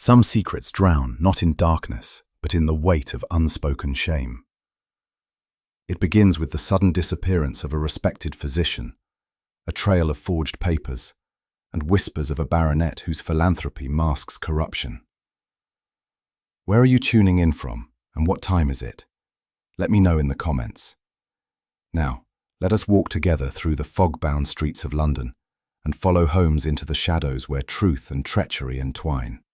Some secrets drown not in darkness, but in the weight of unspoken shame. It begins with the sudden disappearance of a respected physician, a trail of forged papers, and whispers of a baronet whose philanthropy masks corruption. Where are you tuning in from, and what time is it? Let me know in the comments. Now, let us walk together through the fog-bound streets of London and follow Holmes into the shadows where truth and treachery entwine.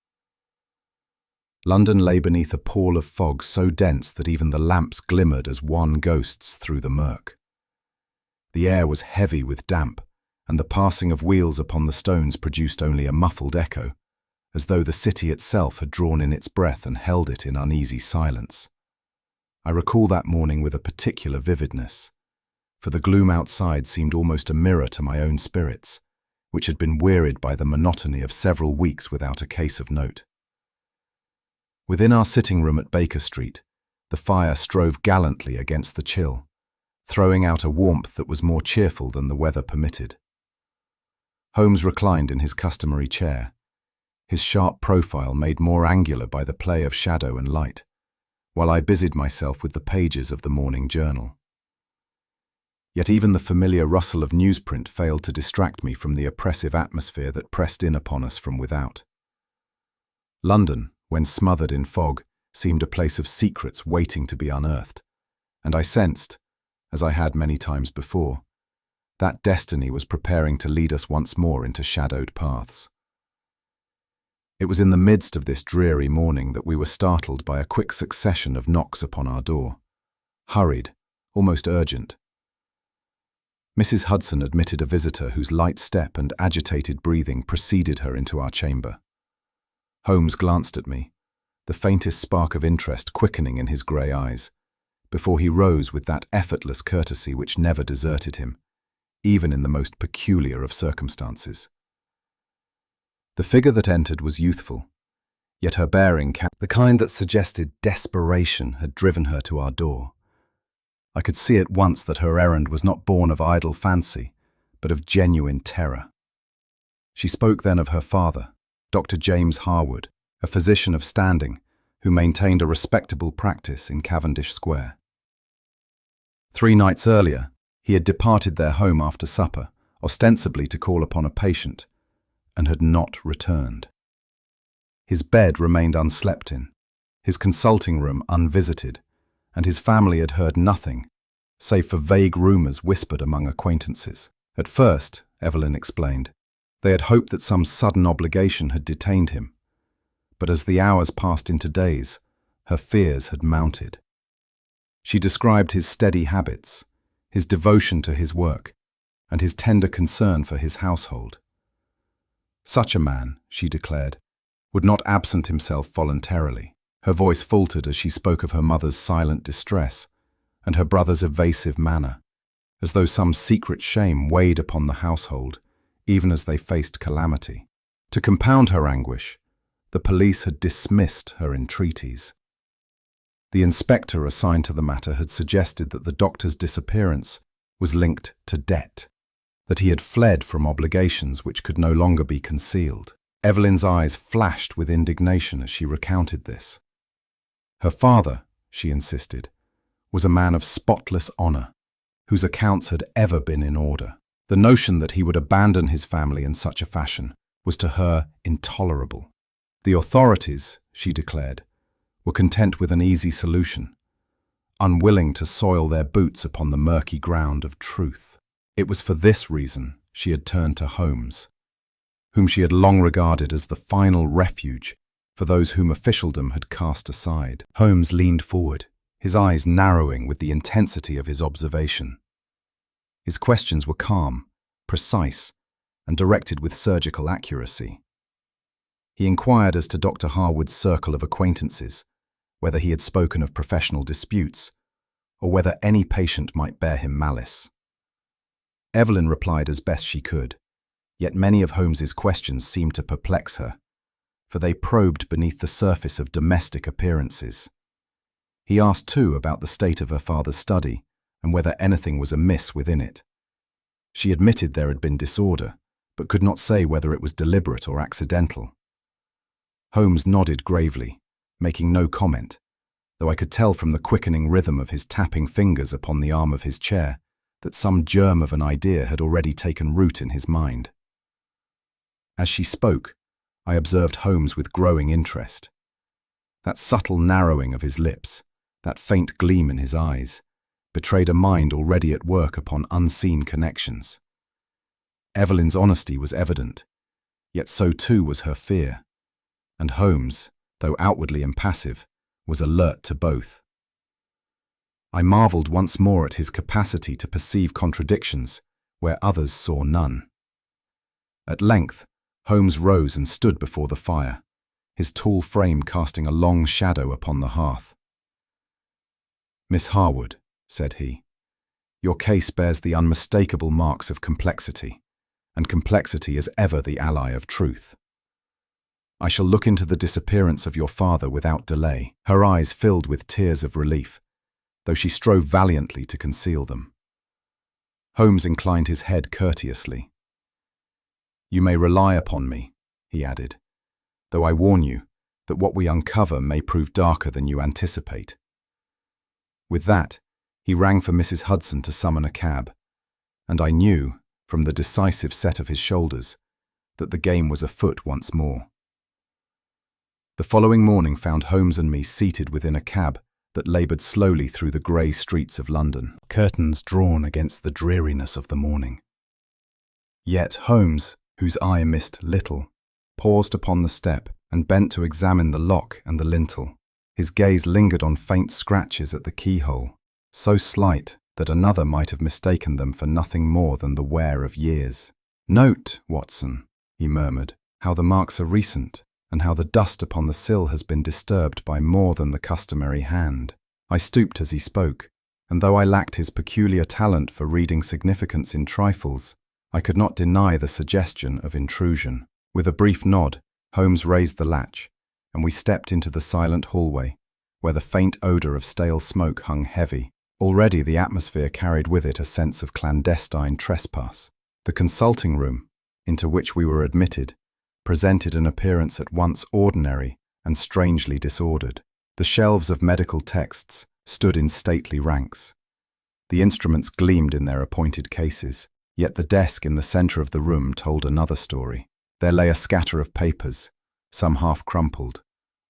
London lay beneath a pall of fog so dense that even the lamps glimmered as wan ghosts through the murk. The air was heavy with damp, and the passing of wheels upon the stones produced only a muffled echo, as though the city itself had drawn in its breath and held it in uneasy silence. I recall that morning with a particular vividness, for the gloom outside seemed almost a mirror to my own spirits, which had been wearied by the monotony of several weeks without a case of note. Within our sitting room at Baker Street, the fire strove gallantly against the chill, throwing out a warmth that was more cheerful than the weather permitted. Holmes reclined in his customary chair, his sharp profile made more angular by the play of shadow and light, while I busied myself with the pages of the morning journal. Yet even the familiar rustle of newsprint failed to distract me from the oppressive atmosphere that pressed in upon us from without. London, when smothered in fog, seemed a place of secrets waiting to be unearthed, and I sensed, as I had many times before, that destiny was preparing to lead us once more into shadowed paths. It was in the midst of this dreary morning that we were startled by a quick succession of knocks upon our door, hurried, almost urgent. Mrs. Hudson admitted a visitor whose light step and agitated breathing preceded her into our chamber. Holmes glanced at me, the faintest spark of interest quickening in his grey eyes, before he rose with that effortless courtesy which never deserted him, even in the most peculiar of circumstances. The figure that entered was youthful, yet her bearing the kind that suggested desperation had driven her to our door. I could see at once that her errand was not born of idle fancy, but of genuine terror. She spoke then of her father, Dr. James Harwood, a physician of standing, who maintained a respectable practice in Cavendish Square. 3 nights earlier, he had departed their home after supper, ostensibly to call upon a patient, and had not returned. His bed remained unslept in, his consulting room unvisited, and his family had heard nothing, save for vague rumours whispered among acquaintances. At first, Evelyn explained, they had hoped that some sudden obligation had detained him, but as the hours passed into days, her fears had mounted. She described his steady habits, his devotion to his work, and his tender concern for his household. Such a man, she declared, would not absent himself voluntarily. Her voice faltered as she spoke of her mother's silent distress and her brother's evasive manner, as though some secret shame weighed upon the household, even as they faced calamity. To compound her anguish, the police had dismissed her entreaties. The inspector assigned to the matter had suggested that the doctor's disappearance was linked to debt, that he had fled from obligations which could no longer be concealed. Evelyn's eyes flashed with indignation as she recounted this. Her father, she insisted, was a man of spotless honour, whose accounts had ever been in order. The notion that he would abandon his family in such a fashion was to her intolerable. The authorities, she declared, were content with an easy solution, unwilling to soil their boots upon the murky ground of truth. It was for this reason she had turned to Holmes, whom she had long regarded as the final refuge for those whom officialdom had cast aside. Holmes leaned forward, his eyes narrowing with the intensity of his observation. His questions were calm, precise, and directed with surgical accuracy. He inquired as to Dr. Harwood's circle of acquaintances, whether he had spoken of professional disputes, or whether any patient might bear him malice. Evelyn replied as best she could, yet many of Holmes's questions seemed to perplex her, for they probed beneath the surface of domestic appearances. He asked too about the state of her father's study, and whether anything was amiss within it. She admitted there had been disorder, but could not say whether it was deliberate or accidental. Holmes nodded gravely, making no comment, though I could tell from the quickening rhythm of his tapping fingers upon the arm of his chair that some germ of an idea had already taken root in his mind. As she spoke, I observed Holmes with growing interest. That subtle narrowing of his lips, that faint gleam in his eyes, betrayed a mind already at work upon unseen connections. Evelyn's honesty was evident, yet so too was her fear, and Holmes, though outwardly impassive, was alert to both. I marvelled once more at his capacity to perceive contradictions where others saw none. At length, Holmes rose and stood before the fire, his tall frame casting a long shadow upon the hearth. "Miss Harwood," said he, "your case bears the unmistakable marks of complexity, and complexity is ever the ally of truth. I shall look into the disappearance of your father without delay." Her eyes filled with tears of relief, though she strove valiantly to conceal them. Holmes inclined his head courteously. "You may rely upon me," he added, "though I warn you that what we uncover may prove darker than you anticipate." With that, he rang for Mrs. Hudson to summon a cab, and I knew, from the decisive set of his shoulders, that the game was afoot once more. The following morning found Holmes and me seated within a cab that laboured slowly through the grey streets of London, curtains drawn against the dreariness of the morning. Yet Holmes, whose eye missed little, paused upon the step and bent to examine the lock and the lintel. His gaze lingered on faint scratches at the keyhole, so slight that another might have mistaken them for nothing more than the wear of years. "Note, Watson," he murmured, "how the marks are recent, and how the dust upon the sill has been disturbed by more than the customary hand." I stooped as he spoke, and though I lacked his peculiar talent for reading significance in trifles, I could not deny the suggestion of intrusion. With a brief nod, Holmes raised the latch, and we stepped into the silent hallway, where the faint odour of stale smoke hung heavy. Already the atmosphere carried with it a sense of clandestine trespass. The consulting room, into which we were admitted, presented an appearance at once ordinary and strangely disordered. The shelves of medical texts stood in stately ranks. The instruments gleamed in their appointed cases, yet the desk in the centre of the room told another story. There lay a scatter of papers, some half crumpled,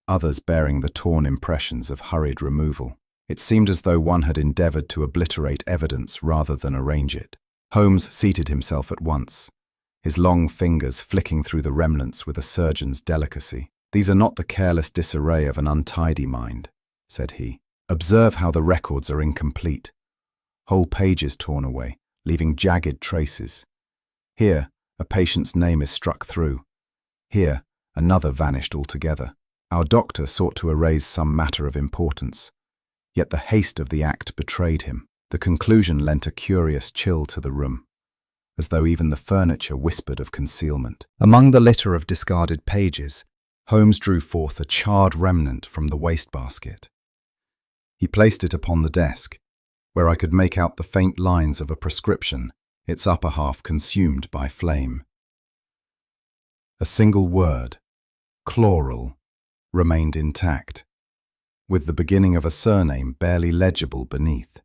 others bearing the torn impressions of hurried removal. It seemed as though one had endeavoured to obliterate evidence rather than arrange it. Holmes seated himself at once, his long fingers flicking through the remnants with a surgeon's delicacy. "These are not the careless disarray of an untidy mind," said he. "Observe how the records are incomplete. Whole pages torn away, leaving jagged traces. Here, a patient's name is struck through. Here, another vanished altogether. Our doctor sought to erase some matter of importance, yet the haste of the act betrayed him. The conclusion lent a curious chill to the room, as though even the furniture whispered of concealment." Among the litter of discarded pages, Holmes drew forth a charred remnant from the wastebasket. He placed it upon the desk, where I could make out the faint lines of a prescription, its upper half consumed by flame. A single word, chloral, remained intact, with the beginning of a surname barely legible beneath.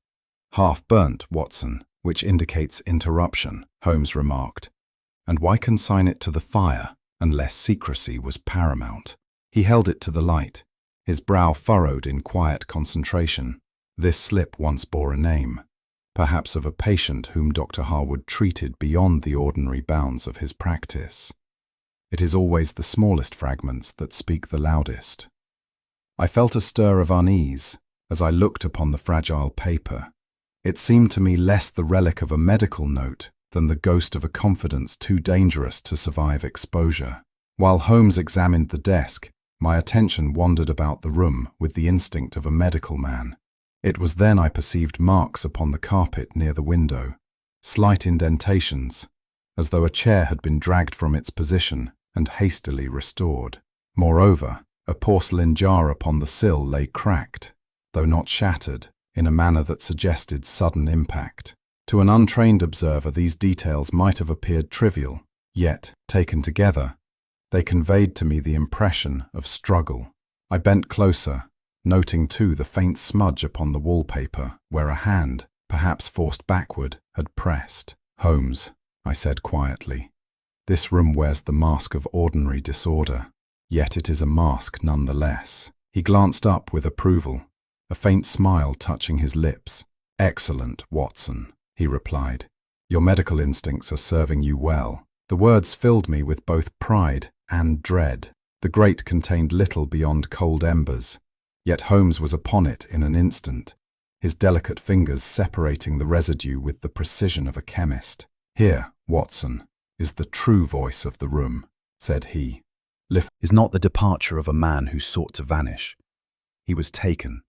"Half-burnt, Watson, which indicates interruption," Holmes remarked. "And why consign it to the fire unless secrecy was paramount?" He held it to the light, his brow furrowed in quiet concentration. This slip once bore a name, perhaps of a patient whom Dr. Harwood treated beyond the ordinary bounds of his practice. It is always the smallest fragments that speak the loudest. I felt a stir of unease as I looked upon the fragile paper. It seemed to me less the relic of a medical note than the ghost of a confidence too dangerous to survive exposure. While Holmes examined the desk, my attention wandered about the room with the instinct of a medical man. It was then I perceived marks upon the carpet near the window, slight indentations, as though a chair had been dragged from its position and hastily restored. Moreover, a porcelain jar upon the sill lay cracked, though not shattered, in a manner that suggested sudden impact. To an untrained observer, these details might have appeared trivial, yet, taken together, They conveyed to me the impression of struggle. I bent closer, noting too the faint smudge upon the wallpaper where a hand, perhaps forced backward, had pressed. "Holmes," I said quietly, "this room wears the mask of ordinary disorder, yet it is a mask nonetheless." He glanced up with approval, a faint smile touching his lips. "Excellent, Watson," he replied. "Your medical instincts are serving you well." The words filled me with both pride and dread. The grate contained little beyond cold embers, yet Holmes was upon it in an instant, his delicate fingers separating the residue with the precision of a chemist. "Here, Watson, is the true voice of the room," said he. "Is not the departure of a man who sought to vanish. He was taken,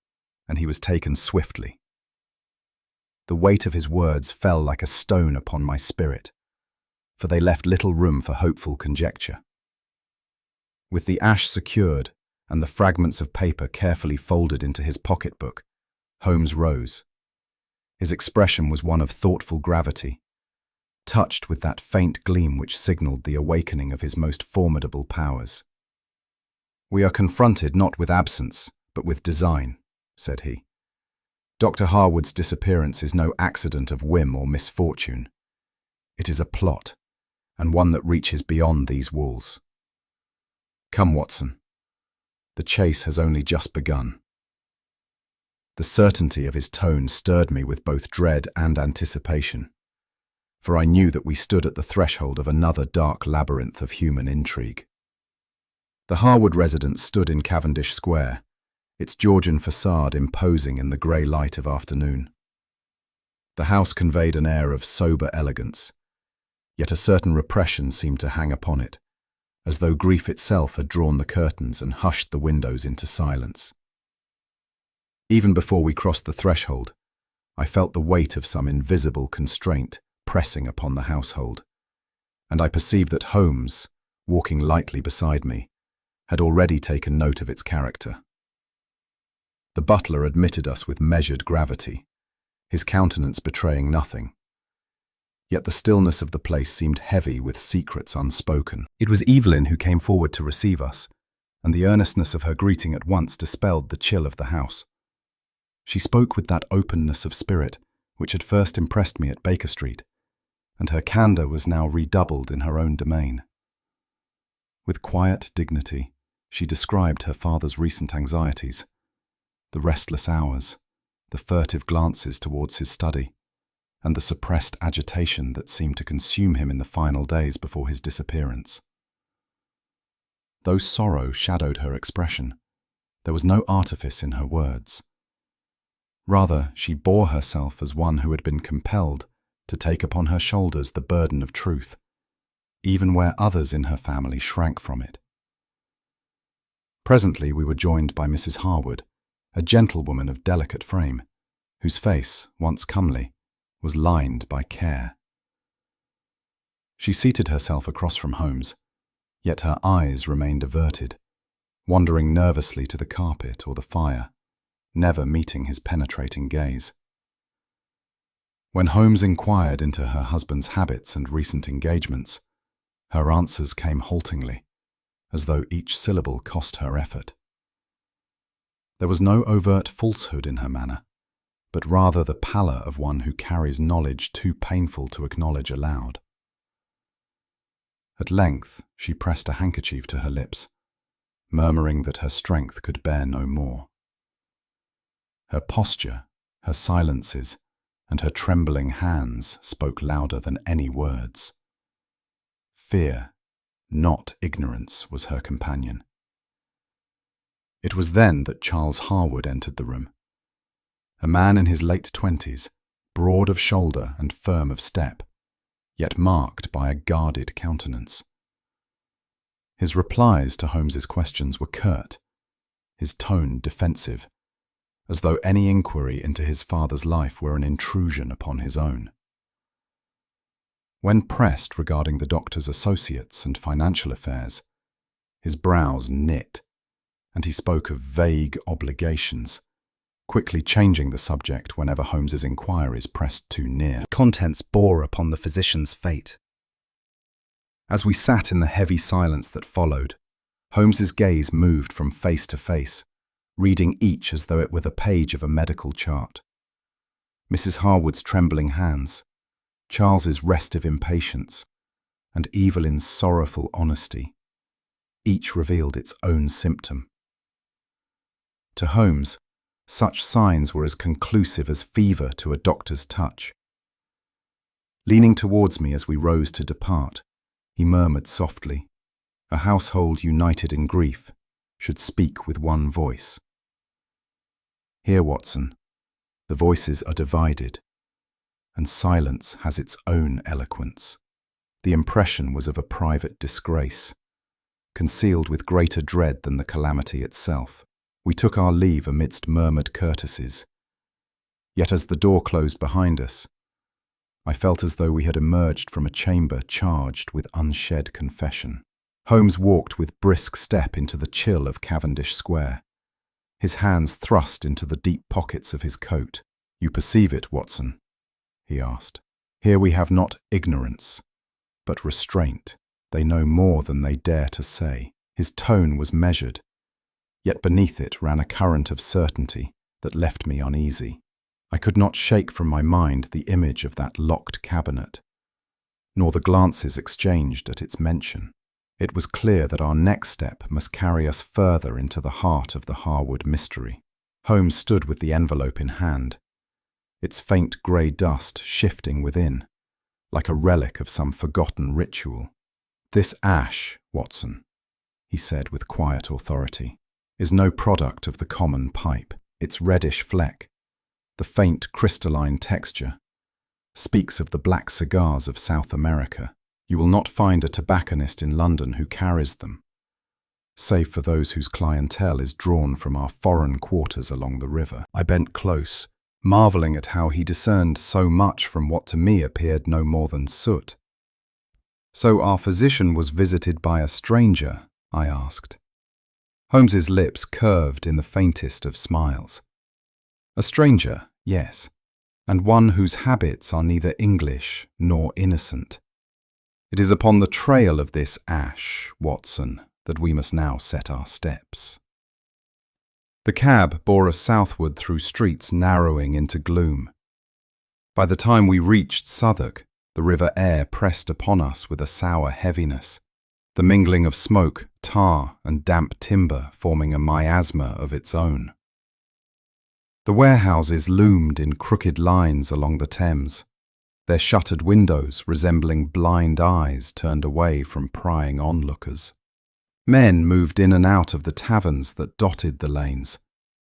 and he was taken swiftly." The weight of his words fell like a stone upon my spirit, for they left little room for hopeful conjecture. With the ash secured and the fragments of paper carefully folded into his pocketbook, Holmes rose. His expression was one of thoughtful gravity, touched with that faint gleam which signalled the awakening of his most formidable powers. "We are confronted not with absence, but with design," said he. "Dr. Harwood's disappearance is no accident of whim or misfortune. It is a plot, and one that reaches beyond these walls. Come, Watson. The chase has only just begun." The certainty of his tone stirred me with both dread and anticipation, for I knew that we stood at the threshold of another dark labyrinth of human intrigue. The Harwood residence stood in Cavendish Square, its Georgian facade imposing in the grey light of afternoon. The house conveyed an air of sober elegance, yet a certain repression seemed to hang upon it, as though grief itself had drawn the curtains and hushed the windows into silence. Even before we crossed the threshold, I felt the weight of some invisible constraint pressing upon the household, and I perceived that Holmes, walking lightly beside me, had already taken note of its character. The butler admitted us with measured gravity, his countenance betraying nothing. Yet the stillness of the place seemed heavy with secrets unspoken. It was Evelyn who came forward to receive us, and the earnestness of her greeting at once dispelled the chill of the house. She spoke with that openness of spirit which had first impressed me at Baker Street, and her candour was now redoubled in her own domain. With quiet dignity, she described her father's recent anxieties, the restless hours, the furtive glances towards his study, and the suppressed agitation that seemed to consume him in the final days before his disappearance. Though sorrow shadowed her expression, there was no artifice in her words. Rather, she bore herself as one who had been compelled to take upon her shoulders the burden of truth, even where others in her family shrank from it. Presently we were joined by Mrs. Harwood, a gentlewoman of delicate frame, whose face, once comely, was lined by care. She seated herself across from Holmes, yet her eyes remained averted, wandering nervously to the carpet or the fire, never meeting his penetrating gaze. When Holmes inquired into her husband's habits and recent engagements, her answers came haltingly, as though each syllable cost her effort. There was no overt falsehood in her manner, but rather the pallor of one who carries knowledge too painful to acknowledge aloud. At length she pressed a handkerchief to her lips, murmuring that her strength could bear no more. Her posture, her silences, and her trembling hands spoke louder than any words. Fear, not ignorance, was her companion. It was then that Charles Harwood entered the room. A man in his late 20s, broad of shoulder and firm of step, yet marked by a guarded countenance. His replies to Holmes's questions were curt, his tone defensive, as though any inquiry into his father's life were an intrusion upon his own. When pressed regarding the doctor's associates and financial affairs, his brows knit, and he spoke of vague obligations, quickly changing the subject whenever Holmes's inquiries pressed too near. Contents bore upon the physician's fate. As we sat in the heavy silence that followed, Holmes's gaze moved from face to face, reading each as though it were the page of a medical chart. Mrs. Harwood's trembling hands, Charles's restive impatience, and Evelyn's sorrowful honesty, each revealed its own symptom. To Holmes, such signs were as conclusive as fever to a doctor's touch. Leaning towards me as we rose to depart, he murmured softly, "A household united in grief should speak with one voice. Here, Watson, the voices are divided, and silence has its own eloquence." The impression was of a private disgrace, concealed with greater dread than the calamity itself. We took our leave amidst murmured courtesies. Yet as the door closed behind us, I felt as though we had emerged from a chamber charged with unshed confession. Holmes walked with brisk step into the chill of Cavendish Square, his hands thrust into the deep pockets of his coat. "You perceive it, Watson?" he asked. "Here we have not ignorance, but restraint. They know more than they dare to say." His tone was measured, yet beneath it ran a current of certainty that left me uneasy. I could not shake from my mind the image of that locked cabinet, nor the glances exchanged at its mention. It was clear that our next step must carry us further into the heart of the Harwood mystery. Holmes stood with the envelope in hand, its faint grey dust shifting within, like a relic of some forgotten ritual. "This ash, Watson," he said with quiet authority, "is no product of the common pipe. Its reddish fleck, the faint crystalline texture, speaks of the black cigars of South America. You will not find a tobacconist in London who carries them, save for those whose clientele is drawn from our foreign quarters along the river." I bent close, marvelling at how he discerned so much from what to me appeared no more than soot. "So our physician was visited by a stranger?" I asked. Holmes's lips curved in the faintest of smiles. "A stranger, yes, and one whose habits are neither English nor innocent. It is upon the trail of this ash, Watson, that we must now set our steps." The cab bore us southward through streets narrowing into gloom. By the time we reached Southwark, the river air pressed upon us with a sour heaviness, the mingling of smoke, tar, and damp timber forming a miasma of its own. The warehouses loomed in crooked lines along the Thames, their shuttered windows resembling blind eyes turned away from prying onlookers. Men moved in and out of the taverns that dotted the lanes,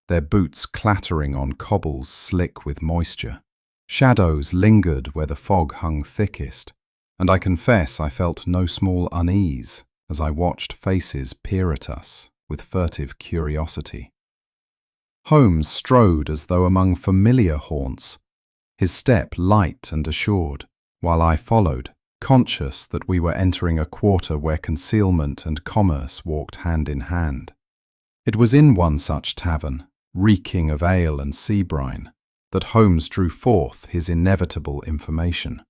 their boots clattering on cobbles slick with moisture. Shadows lingered where the fog hung thickest, and I confess I felt no small unease as I watched faces peer at us with furtive curiosity. Holmes strode as though among familiar haunts, his step light and assured, while I followed, conscious that we were entering a quarter where concealment and commerce walked hand in hand. It was in one such tavern, reeking of ale and sea brine, that Holmes drew forth his inevitable information.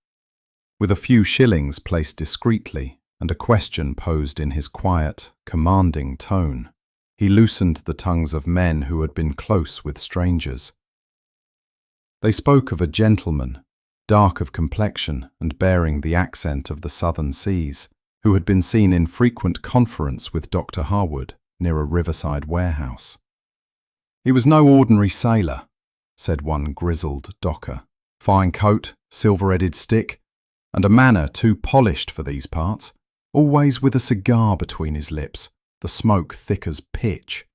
With a few shillings placed discreetly and a question posed in his quiet, commanding tone, he loosened the tongues of men who had been close with strangers. They spoke of a gentleman, dark of complexion and bearing the accent of the southern seas, who had been seen in frequent conference with Dr. Harwood near a riverside warehouse. "He was no ordinary sailor," said one grizzled docker. "Fine coat, silver-headed stick, and a manner too polished for these parts, always with a cigar between his lips, the smoke thick as pitch."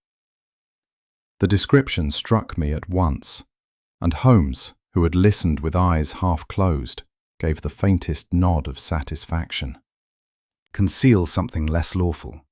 The description struck me at once, and Holmes, who had listened with eyes half closed, gave the faintest nod of satisfaction. Conceal something less lawful.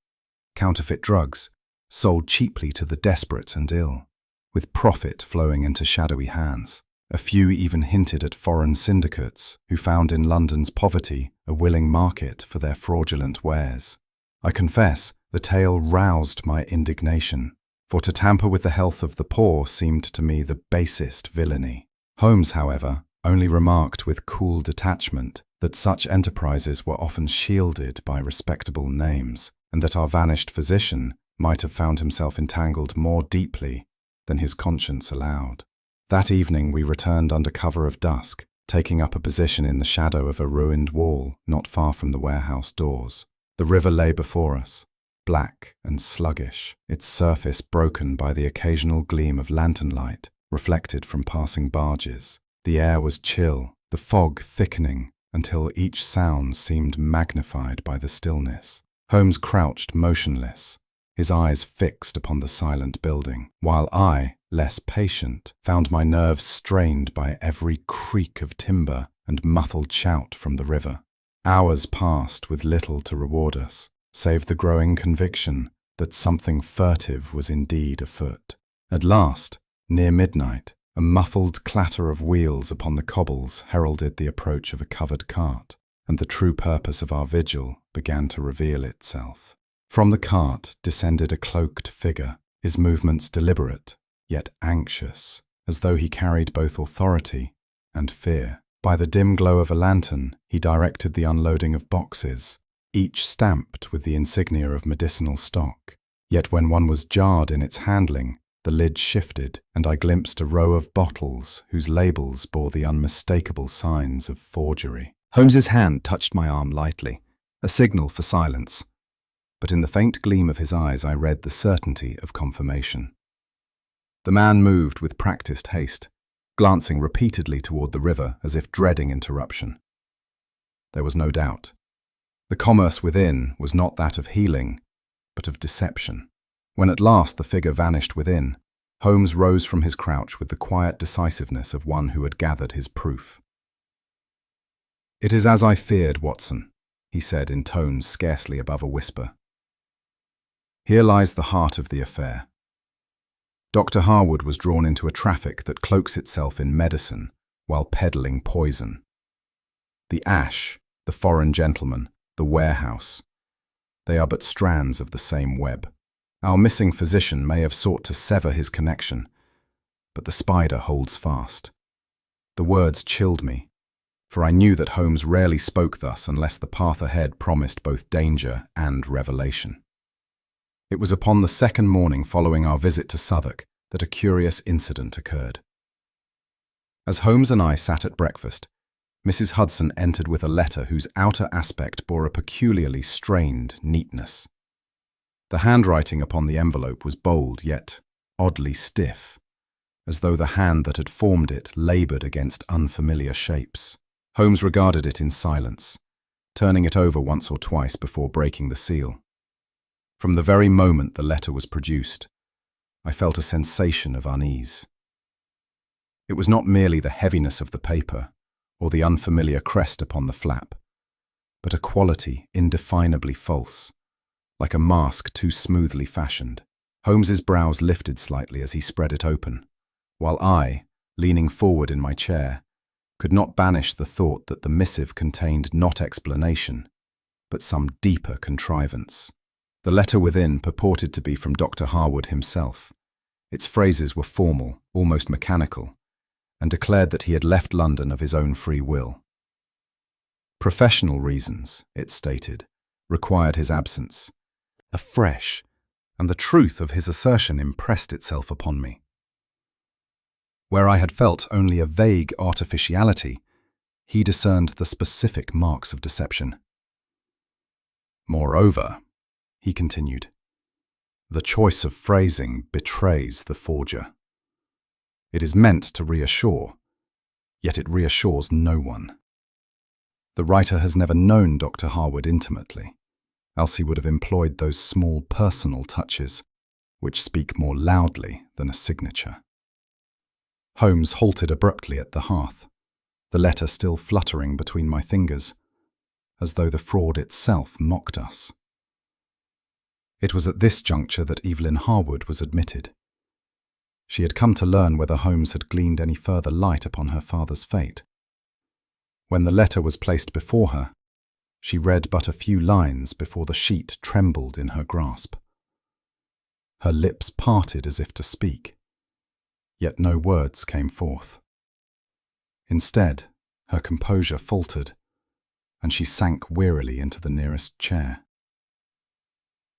Counterfeit drugs, sold cheaply to the desperate and ill, with profit flowing into shadowy hands. A few even hinted at foreign syndicates who found in London's poverty a willing market for their fraudulent wares. I confess, the tale roused my indignation, for to tamper with the health of the poor seemed to me the basest villainy. Holmes, however, only remarked with cool detachment, that such enterprises were often shielded by respectable names, and that our vanished physician might have found himself entangled more deeply than his conscience allowed. That evening we returned under cover of dusk, taking up a position in the shadow of a ruined wall not far from the warehouse doors. The river lay before us, black and sluggish, its surface broken by the occasional gleam of lantern light reflected from passing barges. The air was chill, the fog thickening until each sound seemed magnified by the stillness. Holmes crouched motionless, his eyes fixed upon the silent building, while I, less patient, found my nerves strained by every creak of timber and muffled shout from the river. Hours passed with little to reward us, save the growing conviction that something furtive was indeed afoot. At last, near midnight, a muffled clatter of wheels upon the cobbles heralded the approach of a covered cart, and the true purpose of our vigil began to reveal itself. From the cart descended a cloaked figure, his movements deliberate, yet anxious, as though he carried both authority and fear. By the dim glow of a lantern, he directed the unloading of boxes, each stamped with the insignia of medicinal stock. Yet when one was jarred in its handling, the lid shifted, and I glimpsed a row of bottles whose labels bore the unmistakable signs of forgery. Holmes's hand touched my arm lightly, a signal for silence, but in the faint gleam of his eyes I read the certainty of confirmation. The man moved with practiced haste, glancing repeatedly toward the river as if dreading interruption. There was no doubt. The commerce within was not that of healing, but of deception. When at last the figure vanished within, Holmes rose from his crouch with the quiet decisiveness of one who had gathered his proof. "It is as I feared, Watson," he said in tones scarcely above a whisper. "Here lies the heart of the affair. Dr. Harwood was drawn into a traffic that cloaks itself in medicine while peddling poison. The ash, the foreign gentleman, the warehouse, they are but strands of the same web. Our missing physician may have sought to sever his connection, but the spider holds fast." The words chilled me, for I knew that Holmes rarely spoke thus unless the path ahead promised both danger and revelation. It was upon the second morning following our visit to Southwark that a curious incident occurred. As Holmes and I sat at breakfast, Mrs. Hudson entered with a letter whose outer aspect bore a peculiarly strained neatness. The handwriting upon the envelope was bold yet oddly stiff, as though the hand that had formed it laboured against unfamiliar shapes. Holmes regarded it in silence, turning it over once or twice before breaking the seal. From the very moment the letter was produced, I felt a sensation of unease. It was not merely the heaviness of the paper or the unfamiliar crest upon the flap, but a quality indefinably false, like a mask too smoothly fashioned. Holmes's brows lifted slightly as he spread it open, while I, leaning forward in my chair, could not banish the thought that the missive contained not explanation, but some deeper contrivance. The letter within purported to be from Dr. Harwood himself. Its phrases were formal, almost mechanical, and declared that he had left London of his own free will. Professional reasons, it stated, required his absence. Afresh, and the truth of his assertion impressed itself upon me. Where I had felt only a vague artificiality, he discerned the specific marks of deception. "Moreover," he continued, "the choice of phrasing betrays the forger. It is meant to reassure, yet it reassures no one. The writer has never known Dr. Harwood intimately, else he would have employed those small personal touches which speak more loudly than a signature." Holmes halted abruptly at the hearth, the letter still fluttering between my fingers, as though the fraud itself mocked us. It was at this juncture that Evelyn Harwood was admitted. She had come to learn whether Holmes had gleaned any further light upon her father's fate. When the letter was placed before her, she read but a few lines before the sheet trembled in her grasp. Her lips parted as if to speak, yet no words came forth. Instead, her composure faltered, and she sank wearily into the nearest chair.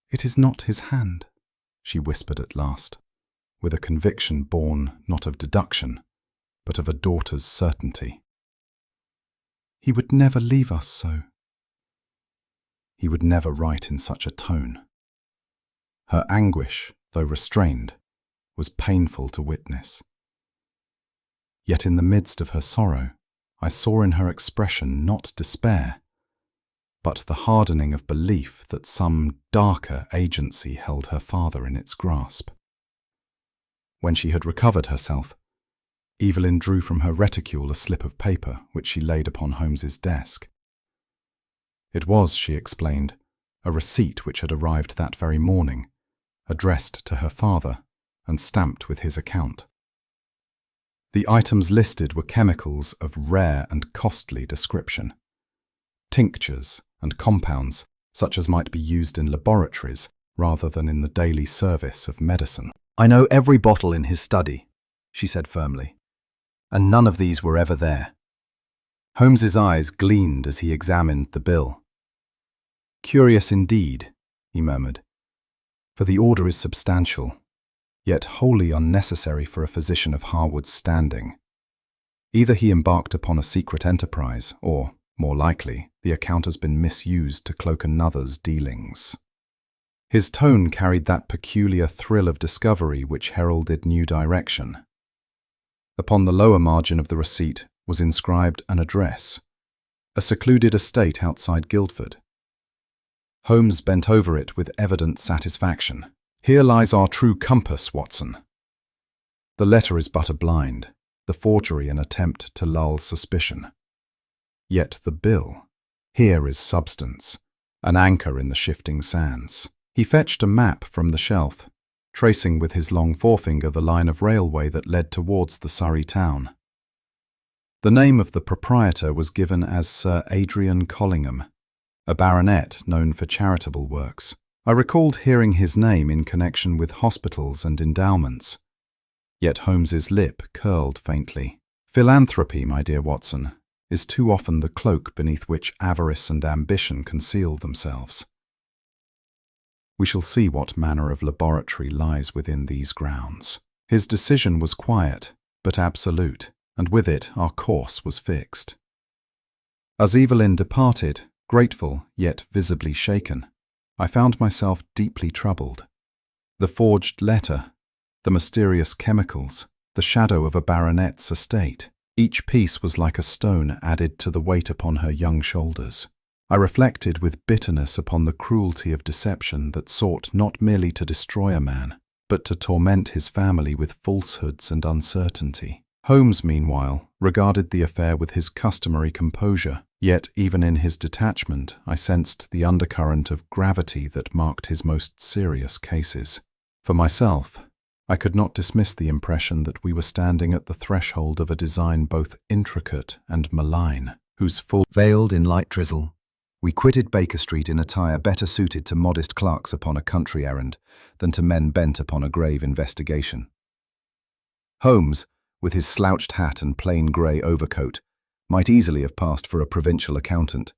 "It is not his hand," she whispered at last, with a conviction born not of deduction, but of a daughter's certainty. "He would never leave us so." He would never write in such a tone. Her anguish, though restrained, was painful to witness. Yet in the midst of her sorrow, I saw in her expression not despair, but the hardening of belief that some darker agency held her father in its grasp. When she had recovered herself, Evelyn drew from her reticule a slip of paper which she laid upon Holmes's desk. It was, she explained, a receipt which had arrived that very morning, addressed to her father and stamped with his account. The items listed were chemicals of rare and costly description, tinctures and compounds such as might be used in laboratories rather than in the daily service of medicine. "I know every bottle in his study," she said firmly, "and none of these were ever there." Holmes's eyes gleamed as he examined the bill. "Curious indeed," he murmured, "for the order is substantial, yet wholly unnecessary for a physician of Harwood's standing. Either he embarked upon a secret enterprise, or, more likely, the account has been misused to cloak another's dealings." His tone carried that peculiar thrill of discovery which heralded new direction. Upon the lower margin of the receipt was inscribed an address, a secluded estate outside Guildford. Holmes bent over it with evident satisfaction. "Here lies our true compass, Watson. The letter is but a blind, the forgery an attempt to lull suspicion. Yet the bill, here is substance, an anchor in the shifting sands." He fetched a map from the shelf, tracing with his long forefinger the line of railway that led towards the Surrey town. The name of the proprietor was given as Sir Adrian Collingham, a baronet known for charitable works. I recalled hearing his name in connection with hospitals and endowments, yet Holmes's lip curled faintly. "Philanthropy, my dear Watson, is too often the cloak beneath which avarice and ambition conceal themselves. We shall see what manner of laboratory lies within these grounds." His decision was quiet, but absolute, and with it our course was fixed. As Evelyn departed, grateful yet visibly shaken, I found myself deeply troubled. The forged letter, the mysterious chemicals, the shadow of a baronet's estate, each piece was like a stone added to the weight upon her young shoulders. I reflected with bitterness upon the cruelty of deception that sought not merely to destroy a man, but to torment his family with falsehoods and uncertainty. Holmes, meanwhile, regarded the affair with his customary composure, yet even in his detachment I sensed the undercurrent of gravity that marked his most serious cases. For myself, I could not dismiss the impression that we were standing at the threshold of a design both intricate and malign, whose full veiled in light drizzle, we quitted Baker Street in attire better suited to modest clerks upon a country errand than to men bent upon a grave investigation. Holmes, with his slouched hat and plain grey overcoat, might easily have passed for a provincial accountant,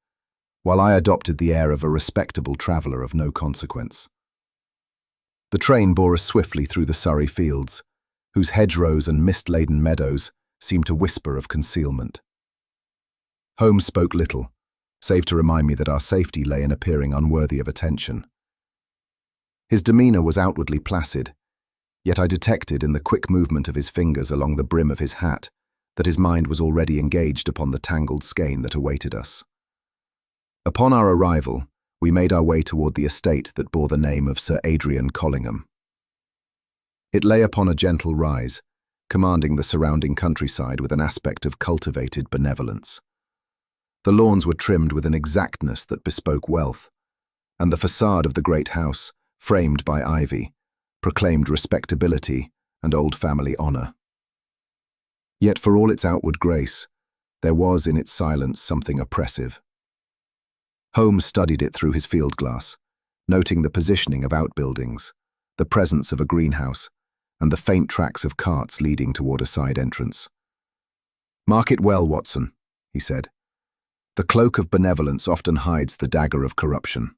while I adopted the air of a respectable traveller of no consequence. The train bore us swiftly through the Surrey fields, whose hedgerows and mist-laden meadows seemed to whisper of concealment. Holmes spoke little, save to remind me that our safety lay in appearing unworthy of attention. His demeanour was outwardly placid, yet I detected in the quick movement of his fingers along the brim of his hat that his mind was already engaged upon the tangled skein that awaited us. Upon our arrival, we made our way toward the estate that bore the name of Sir Adrian Collingham. It lay upon a gentle rise, commanding the surrounding countryside with an aspect of cultivated benevolence. The lawns were trimmed with an exactness that bespoke wealth, and the facade of the great house, framed by ivy, proclaimed respectability and old family honour. Yet for all its outward grace, there was in its silence something oppressive. Holmes studied it through his field glass, noting the positioning of outbuildings, the presence of a greenhouse, and the faint tracks of carts leading toward a side entrance. "Mark it well, Watson," he said. The cloak of benevolence often hides the dagger of corruption.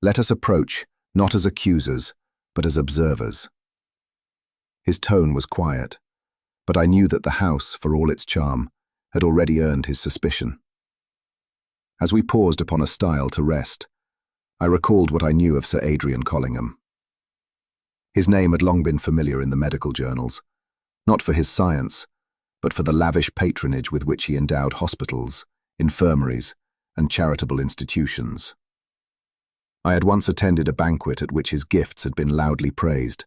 Let us approach, not as accusers, but as observers. His tone was quiet, but I knew that the house, for all its charm, had already earned his suspicion. As we paused upon a stile to rest, I recalled what I knew of Sir Adrian Collingham. His name had long been familiar in the medical journals, not for his science, but for the lavish patronage with which he endowed hospitals, infirmaries, and charitable institutions. I had once attended a banquet at which his gifts had been loudly praised,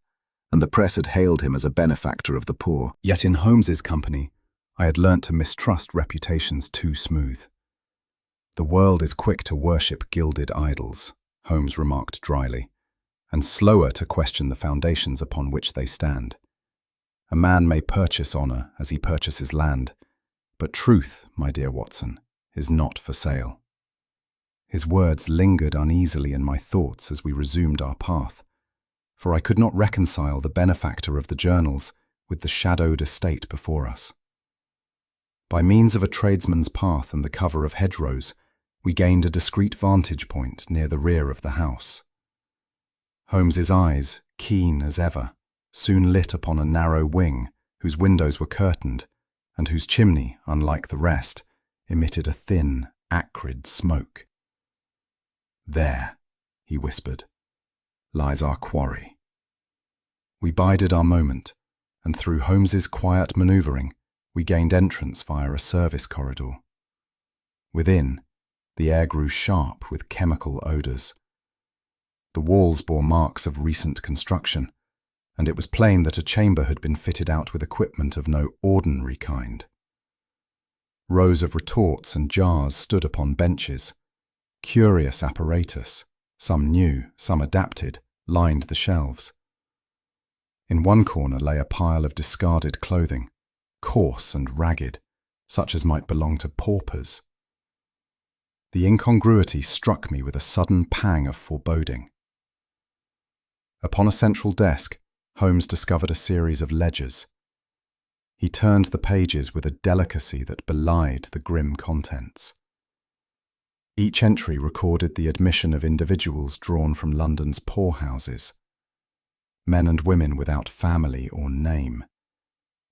and the press had hailed him as a benefactor of the poor. Yet in Holmes's company, I had learnt to mistrust reputations too smooth. The world is quick to worship gilded idols, Holmes remarked dryly, and slower to question the foundations upon which they stand. A man may purchase honour as he purchases land, but truth, my dear Watson, is not for sale. His words lingered uneasily in my thoughts as we resumed our path, for I could not reconcile the benefactor of the journals with the shadowed estate before us. By means of a tradesman's path and the cover of hedgerows, we gained a discreet vantage point near the rear of the house. Holmes's eyes, keen as ever, soon lit upon a narrow wing whose windows were curtained and whose chimney, unlike the rest, emitted a thin, acrid smoke. "There," he whispered, "lies our quarry." We bided our moment, and through Holmes's quiet manoeuvring, we gained entrance via a service corridor. Within, the air grew sharp with chemical odours. The walls bore marks of recent construction, and it was plain that a chamber had been fitted out with equipment of no ordinary kind. Rows of retorts and jars stood upon benches. Curious apparatus, some new, some adapted, lined the shelves. In one corner lay a pile of discarded clothing, coarse and ragged, such as might belong to paupers. The incongruity struck me with a sudden pang of foreboding. Upon a central desk, Holmes discovered a series of ledgers. He turned the pages with a delicacy that belied the grim contents. Each entry recorded the admission of individuals drawn from London's poorhouses, men and women without family or name,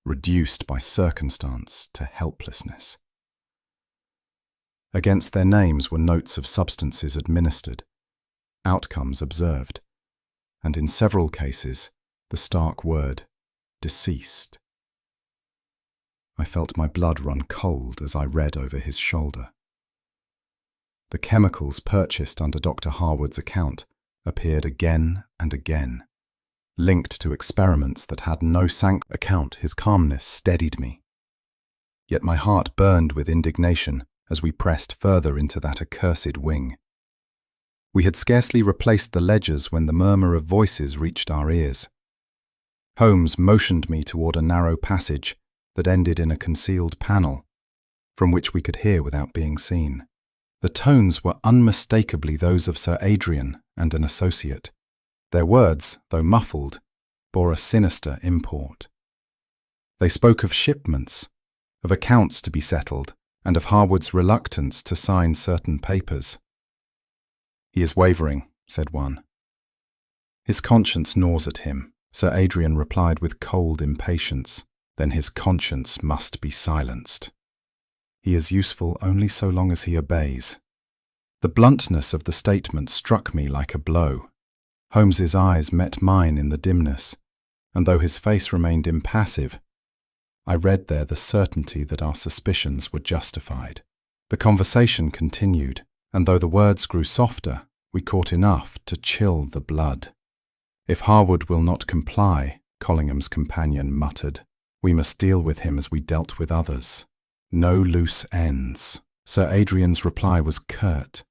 reduced by circumstance to helplessness. Against their names were notes of substances administered, outcomes observed, and in several cases, the stark word, deceased. I felt my blood run cold as I read over his shoulder. The chemicals purchased under Dr. Harwood's account appeared again and again, linked to experiments that had no account. His calmness steadied me. Yet my heart burned with indignation as we pressed further into that accursed wing. We had scarcely replaced the ledgers when the murmur of voices reached our ears. Holmes motioned me toward a narrow passage that ended in a concealed panel, from which we could hear without being seen. The tones were unmistakably those of Sir Adrian and an associate. Their words, though muffled, bore a sinister import. They spoke of shipments, of accounts to be settled, and of Harwood's reluctance to sign certain papers. "He is wavering," said one. "His conscience gnaws at him," Sir Adrian replied with cold impatience. "Then his conscience must be silenced. He is useful only so long as he obeys." The bluntness of the statement struck me like a blow. Holmes's eyes met mine in the dimness, and though his face remained impassive, I read there the certainty that our suspicions were justified. The conversation continued, and though the words grew softer, we caught enough to chill the blood. "If Harwood will not comply," Collingham's companion muttered, "we must deal with him as we dealt with others. No loose ends." Sir Adrian's reply was curt,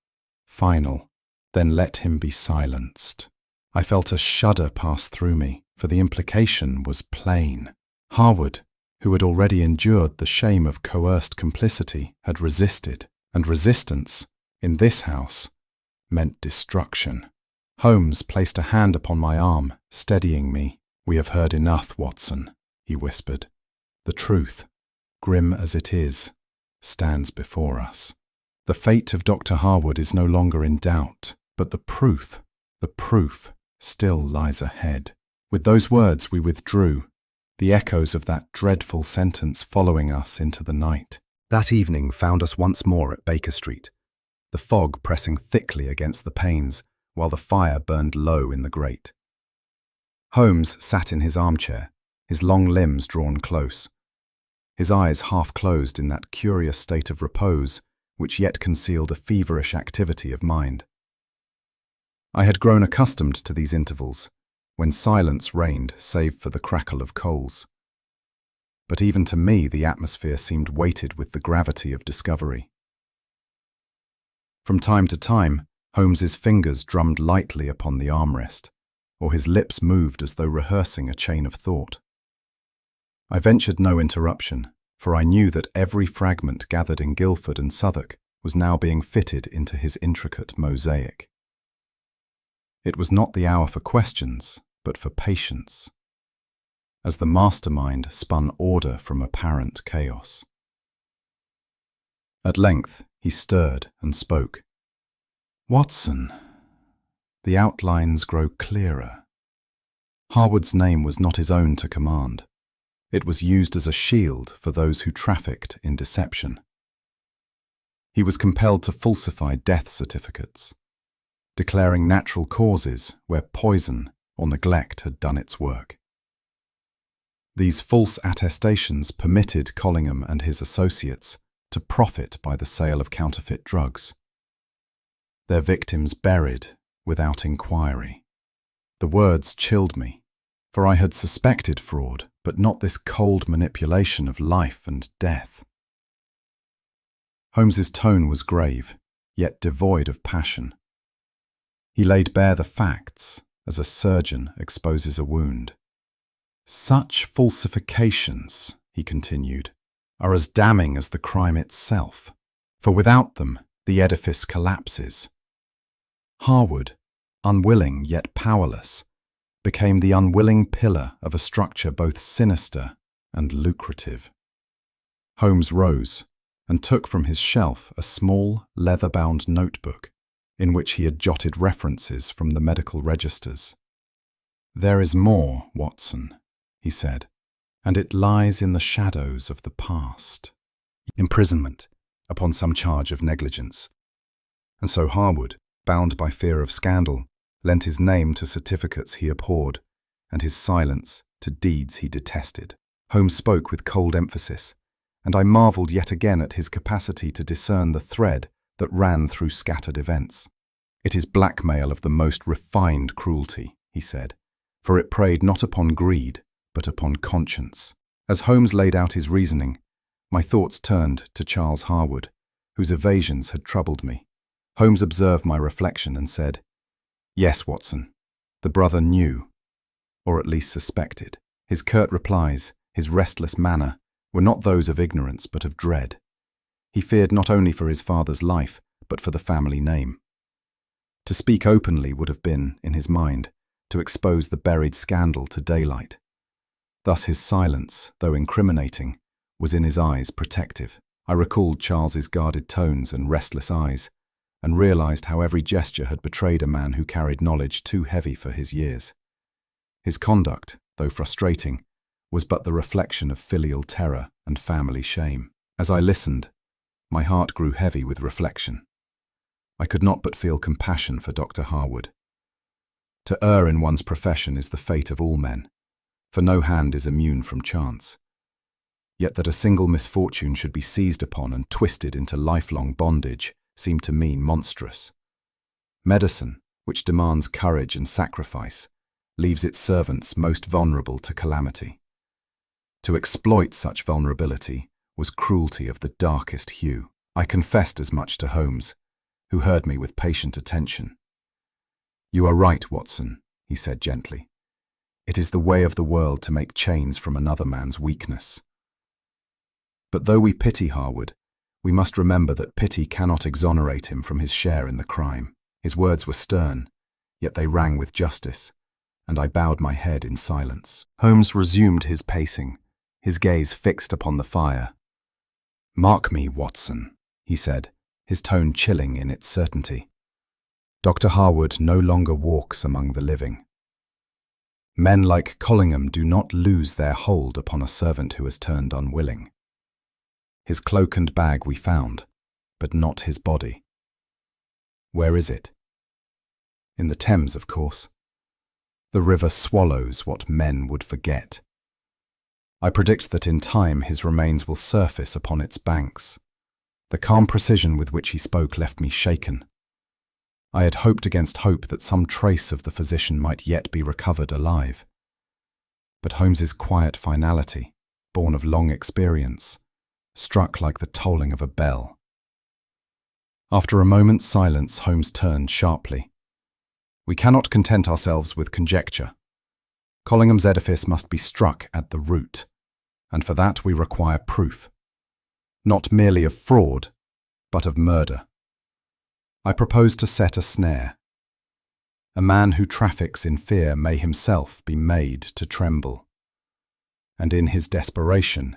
final. "Then let him be silenced." I felt a shudder pass through me, for the implication was plain. Harwood, who had already endured the shame of coerced complicity, had resisted, and resistance, in this house, meant destruction. Holmes placed a hand upon my arm, steadying me. "We have heard enough, Watson," he whispered. "The truth, grim as it is, stands before us." The fate of Dr. Harwood is no longer in doubt, but the proof still lies ahead. With those words we withdrew, the echoes of that dreadful sentence following us into the night. That evening found us once more at Baker Street, the fog pressing thickly against the panes while the fire burned low in the grate. Holmes sat in his armchair, his long limbs drawn close, his eyes half closed in that curious state of repose which yet concealed a feverish activity of mind. I had grown accustomed to these intervals, when silence reigned save for the crackle of coals. But even to me the atmosphere seemed weighted with the gravity of discovery. From time to time, Holmes's fingers drummed lightly upon the armrest, or his lips moved as though rehearsing a chain of thought. I ventured no interruption, for I knew that every fragment gathered in Guildford and Southwark was now being fitted into his intricate mosaic. It was not the hour for questions, but for patience, as the mastermind spun order from apparent chaos. At length he stirred and spoke. "Watson, the outlines grow clearer." Harwood's name was not his own to command. It was used as a shield for those who trafficked in deception. He was compelled to falsify death certificates, declaring natural causes where poison or neglect had done its work. These false attestations permitted Collingham and his associates to profit by the sale of counterfeit drugs, their victims buried without inquiry. The words chilled me, for I had suspected fraud, but not this cold manipulation of life and death. Holmes's tone was grave, yet devoid of passion. He laid bare the facts, as a surgeon exposes a wound. "Such falsifications," he continued, "are as damning as the crime itself, for without them the edifice collapses." Harwood, unwilling yet powerless, became the unwilling pillar of a structure both sinister and lucrative. Holmes rose and took from his shelf a small, leather-bound notebook in which he had jotted references from the medical registers. "There is more, Watson," he said, "and it lies in the shadows of the past." Imprisonment upon some charge of negligence. And so Harwood, bound by fear of scandal, lent his name to certificates he abhorred, and his silence to deeds he detested. Holmes spoke with cold emphasis, and I marvelled yet again at his capacity to discern the thread that ran through scattered events. "It is blackmail of the most refined cruelty," he said, "for it preyed not upon greed, but upon conscience." As Holmes laid out his reasoning, my thoughts turned to Charles Harwood, whose evasions had troubled me. Holmes observed my reflection and said, "Yes, Watson, the brother knew, or at least suspected." His curt replies, his restless manner, were not those of ignorance but of dread. He feared not only for his father's life, but for the family name. To speak openly would have been, in his mind, to expose the buried scandal to daylight. Thus his silence, though incriminating, was in his eyes protective. I recalled Charles's guarded tones and restless eyes, and realized how every gesture had betrayed a man who carried knowledge too heavy for his years. His conduct, though frustrating, was but the reflection of filial terror and family shame. As I listened, my heart grew heavy with reflection. I could not but feel compassion for Dr. Harwood. To err in one's profession is the fate of all men, for no hand is immune from chance. Yet that a single misfortune should be seized upon and twisted into lifelong bondage seemed to me monstrous. Medicine, which demands courage and sacrifice, leaves its servants most vulnerable to calamity. To exploit such vulnerability was cruelty of the darkest hue. I confessed as much to Holmes, who heard me with patient attention. "You are right, Watson," he said gently. "It is the way of the world to make chains from another man's weakness. But though we pity Harwood, we must remember that pity cannot exonerate him from his share in the crime." His words were stern, yet they rang with justice, and I bowed my head in silence. Holmes resumed his pacing, his gaze fixed upon the fire. "Mark me, Watson," he said, his tone chilling in its certainty. Dr. Harwood no longer walks among the living. Men like Collingham do not lose their hold upon a servant who has turned unwilling. His cloak and bag we found, but not his body. Where is it? In the Thames, of course. The river swallows what men would forget. I predict that in time his remains will surface upon its banks. The calm precision with which he spoke left me shaken. I had hoped against hope that some trace of the physician might yet be recovered alive. But Holmes's quiet finality, born of long experience, struck like the tolling of a bell. After a moment's silence, Holmes turned sharply. We cannot content ourselves with conjecture. Collingham's edifice must be struck at the root, and for that we require proof, not merely of fraud, but of murder. I propose to set a snare. A man who traffics in fear may himself be made to tremble, and in his desperation,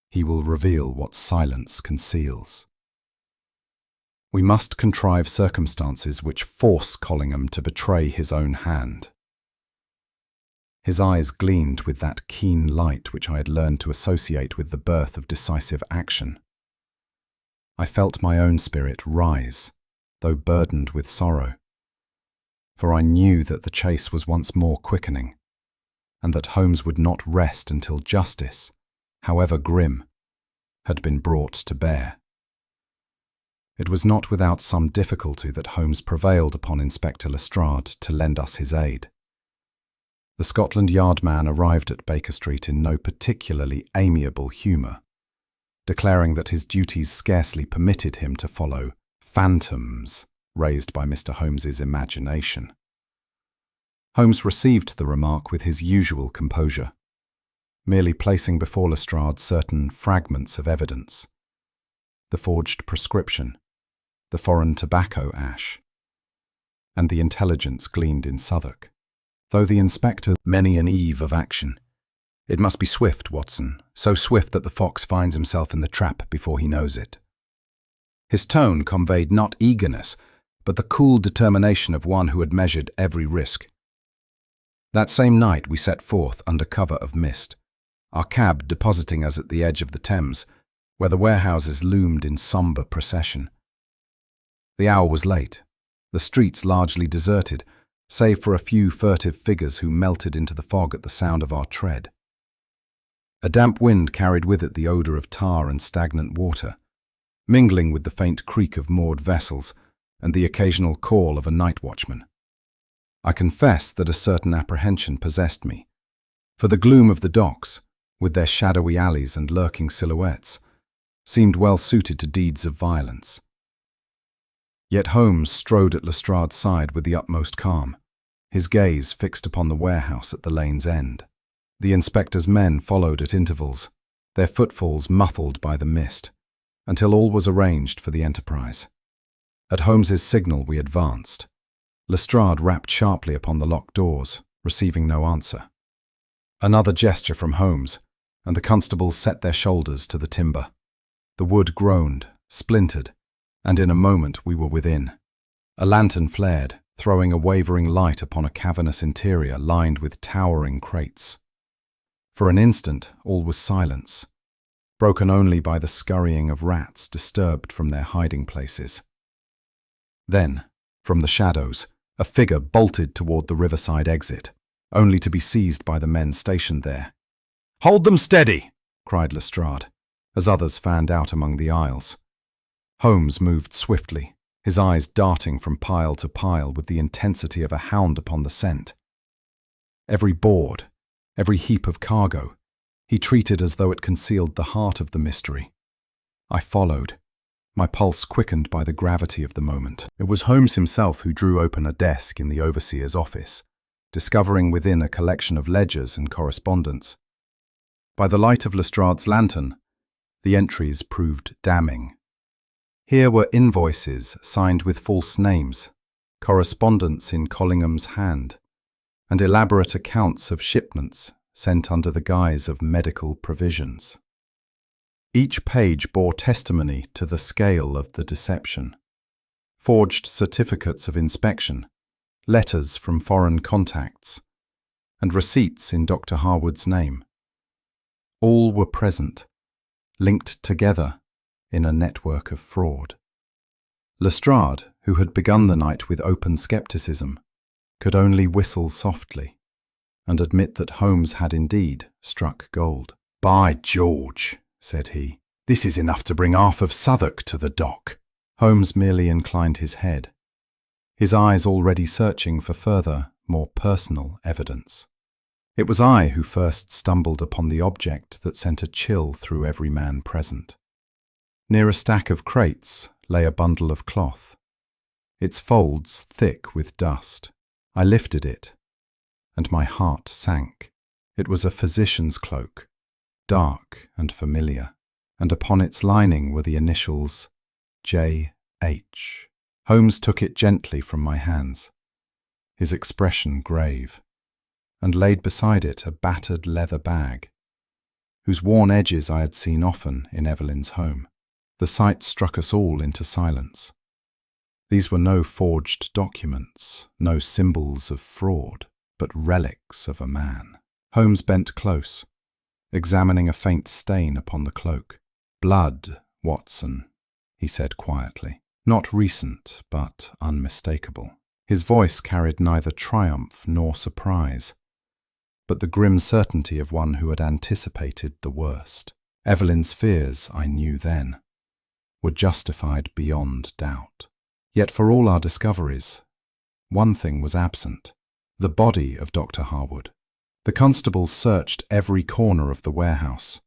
he will reveal what silence conceals. We must contrive circumstances which force Collingham to betray his own hand. His eyes gleamed with that keen light which I had learned to associate with the birth of decisive action. I felt my own spirit rise, though burdened with sorrow, for I knew that the chase was once more quickening, and that Holmes would not rest until justice, however grim, had been brought to bear. It was not without some difficulty that Holmes prevailed upon Inspector Lestrade to lend us his aid. The Scotland Yard man arrived at Baker Street in no particularly amiable humour, declaring that his duties scarcely permitted him to follow phantoms raised by Mr. Holmes's imagination. Holmes received the remark with his usual composure, merely placing before Lestrade certain fragments of evidence: the forged prescription, the foreign tobacco ash, and the intelligence gleaned in Southwark. Though the inspector many an eve of action, it must be swift, Watson, so swift that the fox finds himself in the trap before he knows it. His tone conveyed not eagerness, but the cool determination of one who had measured every risk. That same night we set forth under cover of mist, our cab depositing us at the edge of the Thames, where the warehouses loomed in sombre procession. The hour was late, the streets largely deserted, save for a few furtive figures who melted into the fog at the sound of our tread. A damp wind carried with it the odour of tar and stagnant water, mingling with the faint creak of moored vessels and the occasional call of a night watchman. I confess that a certain apprehension possessed me, for the gloom of the docks, with their shadowy alleys and lurking silhouettes, seemed well suited to deeds of violence. Yet Holmes strode at Lestrade's side with the utmost calm, his gaze fixed upon the warehouse at the lane's end. The inspector's men followed at intervals, their footfalls muffled by the mist, until all was arranged for the enterprise. At Holmes's signal we advanced. Lestrade rapped sharply upon the locked doors, receiving no answer. Another gesture from Holmes, and the constables set their shoulders to the timber. The wood groaned, splintered, and in a moment we were within. A lantern flared, throwing a wavering light upon a cavernous interior lined with towering crates. For an instant all was silence, broken only by the scurrying of rats disturbed from their hiding places. Then, from the shadows, a figure bolted toward the riverside exit, only to be seized by the men stationed there. "Hold them steady!" cried Lestrade, as others fanned out among the aisles. Holmes moved swiftly, his eyes darting from pile to pile with the intensity of a hound upon the scent. Every board, every heap of cargo, he treated as though it concealed the heart of the mystery. I followed, my pulse quickened by the gravity of the moment. It was Holmes himself who drew open a desk in the overseer's office, discovering within a collection of ledgers and correspondence. By the light of Lestrade's lantern, the entries proved damning. Here were invoices signed with false names, correspondence in Collingham's hand, and elaborate accounts of shipments sent under the guise of medical provisions. Each page bore testimony to the scale of the deception. Forged certificates of inspection, letters from foreign contacts, and receipts in Dr. Harwood's name. All were present, linked together in a network of fraud. Lestrade, who had begun the night with open skepticism, could only whistle softly and admit that Holmes had indeed struck gold. "By George," said he, "this is enough to bring Arthur of Southwark to the dock." Holmes merely inclined his head, his eyes already searching for further, more personal evidence. It was I who first stumbled upon the object that sent a chill through every man present. Near a stack of crates lay a bundle of cloth, its folds thick with dust. I lifted it, and my heart sank. It was a physician's cloak, dark and familiar, and upon its lining were the initials J.H. Holmes took it gently from my hands, his expression grave, and laid beside it a battered leather bag, whose worn edges I had seen often in Evelyn's home. The sight struck us all into silence. These were no forged documents, no symbols of fraud, but relics of a man. Holmes bent close, examining a faint stain upon the cloak. "Blood, Watson," he said quietly. Not recent, but unmistakable. His voice carried neither triumph nor surprise, but the grim certainty of one who had anticipated the worst. Evelyn's fears, I knew then, were justified beyond doubt. Yet for all our discoveries, one thing was absent: the body of Dr. Harwood. The constables searched every corner of the warehouse,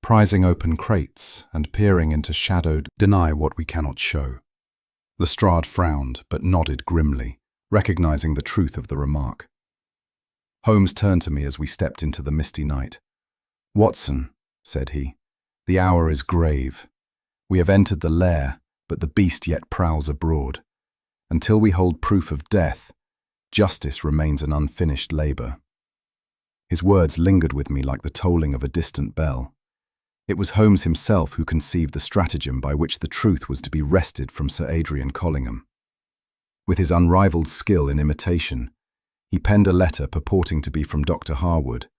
prizing open crates and peering into shadowed "Deny what we cannot show." Lestrade frowned, but nodded grimly, recognizing the truth of the remark. Holmes turned to me as we stepped into the misty night. "Watson," said he, "the hour is grave. We have entered the lair, but the beast yet prowls abroad. Until we hold proof of death, justice remains an unfinished labour." His words lingered with me like the tolling of a distant bell. It was Holmes himself who conceived the stratagem by which the truth was to be wrested from Sir Adrian Collingham. With his unrivalled skill in imitation, he penned a letter purporting to be from Dr. Harwood,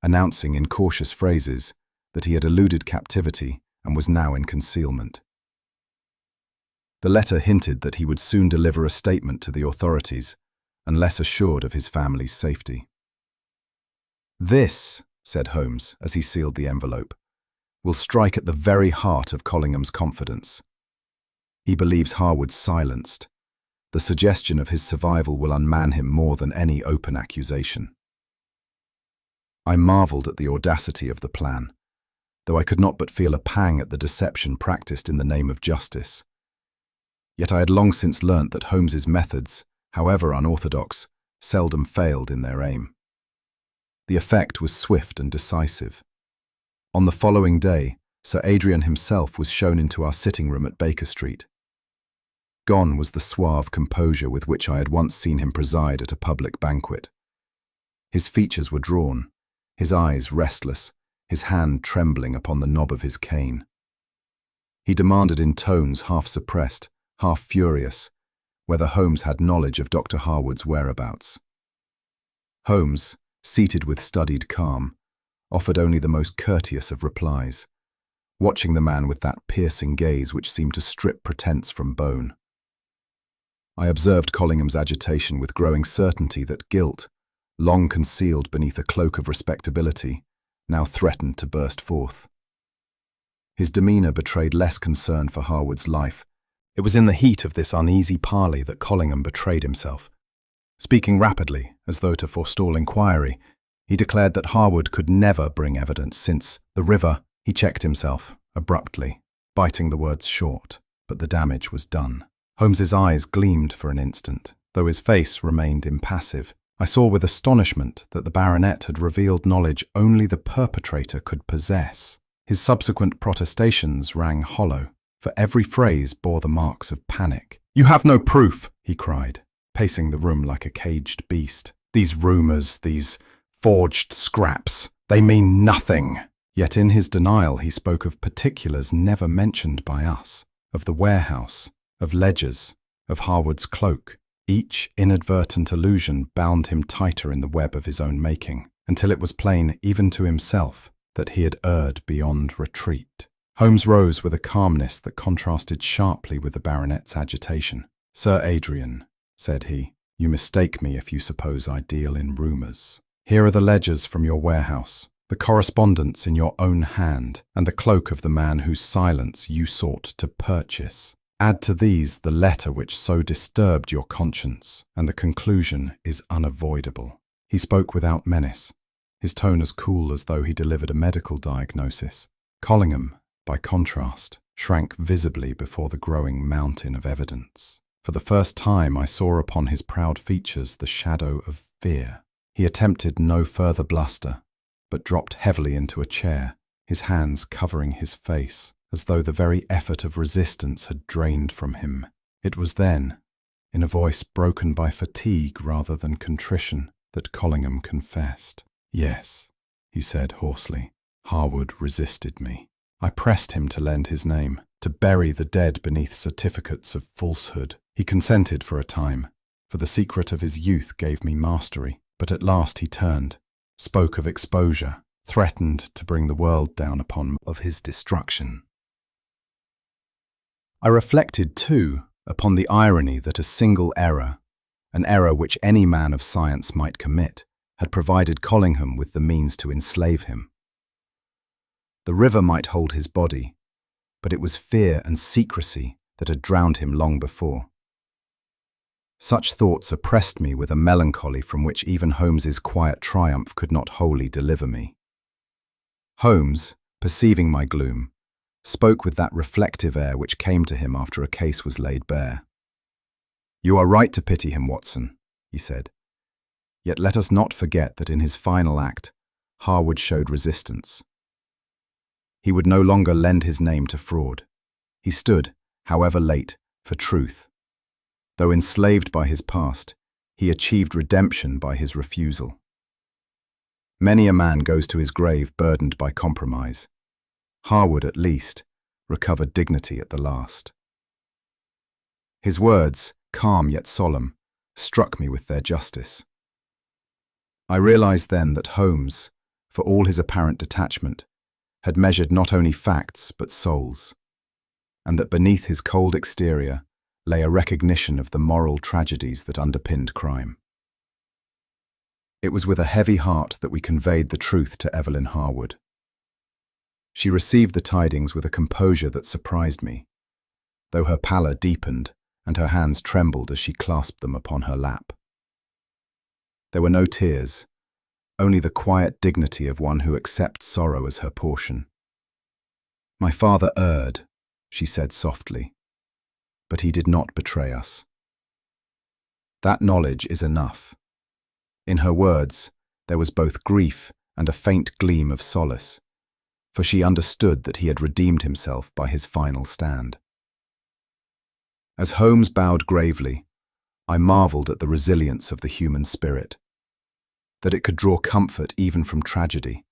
announcing in cautious phrases that he had eluded captivity and was now in concealment. The letter hinted that he would soon deliver a statement to the authorities, unless assured of his family's safety. "This," said Holmes as he sealed the envelope, "will strike at the very heart of Collingham's confidence. He believes Harwood silenced. The suggestion of his survival will unman him more than any open accusation." I marvelled at the audacity of the plan, though I could not but feel a pang at the deception practiced in the name of justice. Yet I had long since learnt that Holmes's methods, however unorthodox, seldom failed in their aim. The effect was swift and decisive. On the following day, Sir Adrian himself was shown into our sitting room at Baker Street. Gone was the suave composure with which I had once seen him preside at a public banquet. His features were drawn, his eyes restless, his hand trembling upon the knob of his cane. He demanded in tones half suppressed, half furious, whether Holmes had knowledge of Dr. Harwood's whereabouts. Holmes, seated with studied calm, offered only the most courteous of replies, watching the man with that piercing gaze which seemed to strip pretense from bone. I observed Collingham's agitation with growing certainty that guilt, long concealed beneath a cloak of respectability, now threatened to burst forth. His demeanour betrayed less concern for Harwood's life. It was in the heat of this uneasy parley that Collingham betrayed himself. Speaking rapidly, as though to forestall inquiry, he declared that Harwood could never bring evidence since the river. He checked himself, abruptly, biting the words short, but the damage was done. Holmes's eyes gleamed for an instant, though his face remained impassive. I saw with astonishment that the baronet had revealed knowledge only the perpetrator could possess. His subsequent protestations rang hollow, for every phrase bore the marks of panic. "You have no proof," he cried, pacing the room like a caged beast. "These rumours, these forged scraps, they mean nothing. Yet in his denial he spoke of particulars never mentioned by us, of the warehouse, of ledgers, of Harwood's cloak. Each inadvertent allusion bound him tighter in the web of his own making, until it was plain even to himself that he had erred beyond retreat. Holmes rose with a calmness that contrasted sharply with the baronet's agitation. "Sir Adrian," said he, "you mistake me if you suppose I deal in rumours. Here are the ledgers from your warehouse, the correspondence in your own hand, and the cloak of the man whose silence you sought to purchase. Add to these the letter which so disturbed your conscience, and the conclusion is unavoidable." He spoke without menace, his tone as cool as though he delivered a medical diagnosis. Collingham, by contrast, shrank visibly before the growing mountain of evidence. For the first time I saw upon his proud features the shadow of fear. He attempted no further bluster, but dropped heavily into a chair, his hands covering his face, as though the very effort of resistance had drained from him. It was then, in a voice broken by fatigue rather than contrition, that Collingham confessed. "Yes," he said hoarsely, "Harwood resisted me. I pressed him to lend his name, to bury the dead beneath certificates of falsehood. He consented for a time, for the secret of his youth gave me mastery. But at last he turned, spoke of exposure, threatened to bring the world down upon me of his destruction." I reflected, too, upon the irony that a single error, an error which any man of science might commit, had provided Collingham with the means to enslave him. The river might hold his body, but it was fear and secrecy that had drowned him long before. Such thoughts oppressed me with a melancholy from which even Holmes's quiet triumph could not wholly deliver me. Holmes, perceiving my gloom, spoke with that reflective air which came to him after a case was laid bare. "You are right to pity him, Watson," he said. "Yet let us not forget that in his final act, Harwood showed resistance. He would no longer lend his name to fraud. He stood, however late, for truth. Though enslaved by his past, he achieved redemption by his refusal. Many a man goes to his grave burdened by compromise. Harwood, at least, recovered dignity at the last." His words, calm yet solemn, struck me with their justice. I realized then that Holmes, for all his apparent detachment, had measured not only facts but souls, and that beneath his cold exterior lay a recognition of the moral tragedies that underpinned crime. It was with a heavy heart that we conveyed the truth to Evelyn Harwood. She received the tidings with a composure that surprised me, though her pallor deepened and her hands trembled as she clasped them upon her lap. There were no tears, only the quiet dignity of one who accepts sorrow as her portion. "My father erred," she said softly, "but he did not betray us. That knowledge is enough." In her words, there was both grief and a faint gleam of solace, for she understood that he had redeemed himself by his final stand. As Holmes bowed gravely, I marveled at the resilience of the human spirit, that it could draw comfort even from tragedy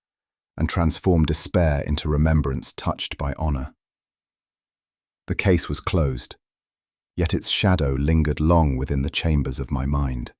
and transform despair into remembrance touched by honor. The case was closed, yet its shadow lingered long within the chambers of my mind.